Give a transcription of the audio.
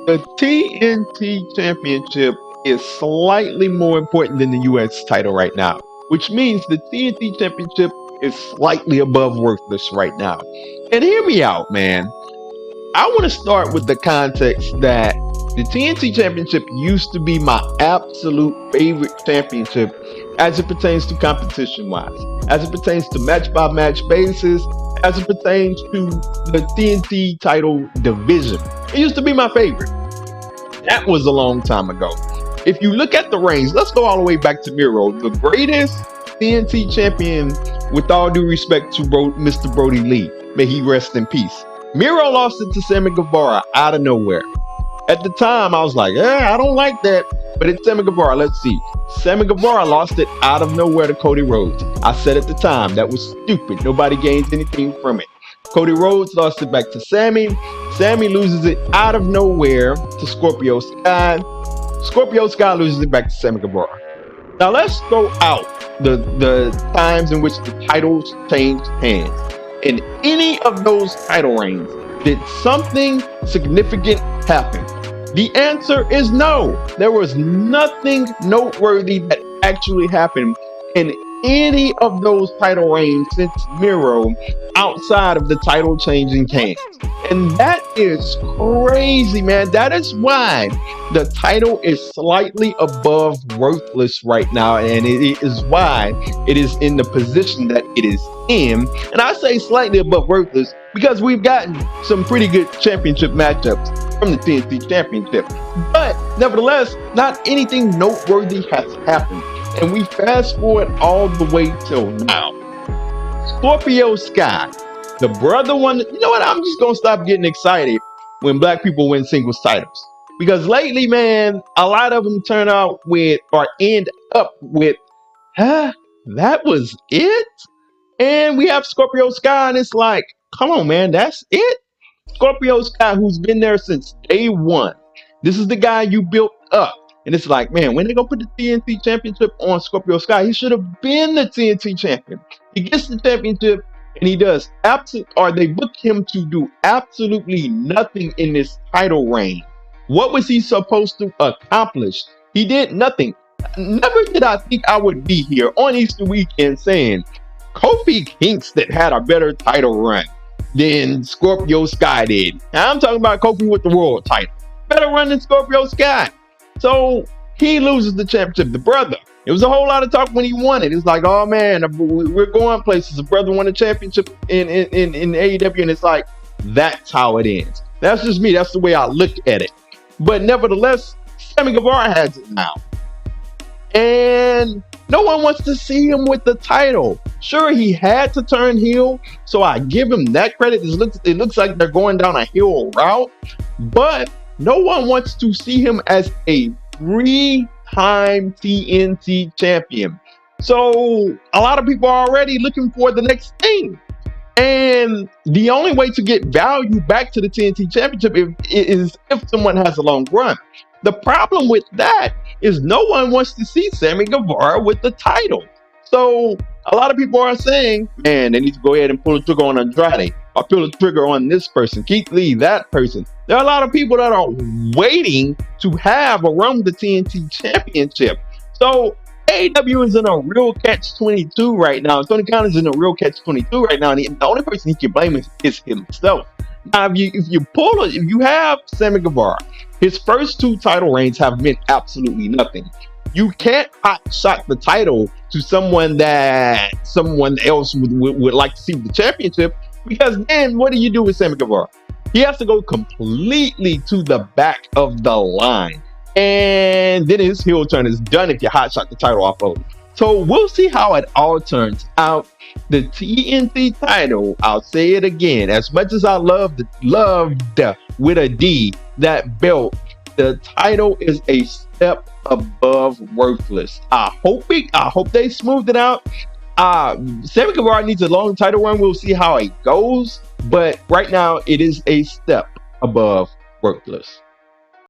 The TNT Championship is slightly more important than the US title right now, which means the TNT Championship is slightly above worthless right now. And hear me out, man. I want to start with the context that the TNT Championship used to be my absolute favorite championship as it pertains to competition wise, as it pertains to match by match basis, as it pertains to the TNT title division. It used to be my favorite. That was a long time ago. If you look at the reigns, let's go all the way back to Miro, the greatest TNT champion, with all due respect to Mr. Brody Lee. May he rest in peace. Miro lost it to Sammy Guevara out of nowhere. At the time, I was like, I don't like that. But it's Sammy Guevara. Let's see. Sammy Guevara lost it out of nowhere to Cody Rhodes. I said at the time, that was stupid. Nobody gains anything from it. Cody Rhodes lost it back to Sammy. Sammy loses it out of nowhere to Scorpio Sky. Scorpio Sky loses it back to Sammy Guevara. Now let's go out the times in which the titles changed hands. In any of those title reigns, did something significant happen? The answer is no. There was nothing noteworthy that actually happened in any of those title reigns since Miro outside of the title changing hands. And that is crazy, man. That is why the title is slightly above worthless right now. And it is why it is in the position that it is in. And I say slightly above worthless because we've gotten some pretty good championship matchups from the TNT Championship. But nevertheless, not anything noteworthy has happened. And we fast forward all the way till now. Scorpio Sky, the brother one. You know what? I'm just going to stop getting excited when black people win singles titles. Because lately, man, a lot of them turn out with or end up with, that was it? And we have Scorpio Sky, and it's like, come on, man, that's it? Scorpio Sky, who's been there since day one. This is the guy you built up. And it's like, man, when they gonna put the TNT Championship on Scorpio Sky, he should have been the TNT champion. He gets the championship, and he does they book him to do absolutely nothing in this title reign. What was he supposed to accomplish? He did nothing. Never did I think I would be here on Easter weekend saying Kofi Kingston had a better title run than Scorpio Sky did. Now, I'm talking about Kofi with the world title. Better run than Scorpio Sky. So he loses the championship. The brother. It was a whole lot of talk when he won it. It was like, oh man, we're going places. The brother won the championship in AEW, and it's like, that's how it ends. That's just me. That's the way I look at it. But nevertheless, Sammy Guevara has it now. And no one wants to see him with the title. Sure, he had to turn heel, so I give him that credit. It looks like they're going down a heel route, but no one wants to see him as a three-time TNT champion. So a lot of people are already looking for the next thing. And the only way to get value back to the TNT Championship is if someone has a long run. The problem with that is no one wants to see Sammy Guevara with the title. So a lot of people are saying, man, they need to go ahead and pull the trigger on Andrade or pull the trigger on this person, Keith Lee, that person. There are a lot of people that are waiting to have a run with the TNT Championship. So AEW is in a real catch-22 right now. Tony Khan is in a real catch-22 right now. And the only person he can blame is himself. Now, if you have Sammy Guevara, his first two title reigns have meant absolutely nothing. You can't hot shot the title to someone else would like to see the championship, because then what do you do with Sammy Guevara? He has to go completely to the back of the line. And then his heel turn is done if you hot shot the title off of him. So we'll see how it all turns out. The TNT title, I'll say it again, as much as I loved with a D, that belt, the title is a step above worthless. I hope they smoothed it out. Sammy Guevara needs a long title run. We'll see how it goes. But right now, it is a step above worthless.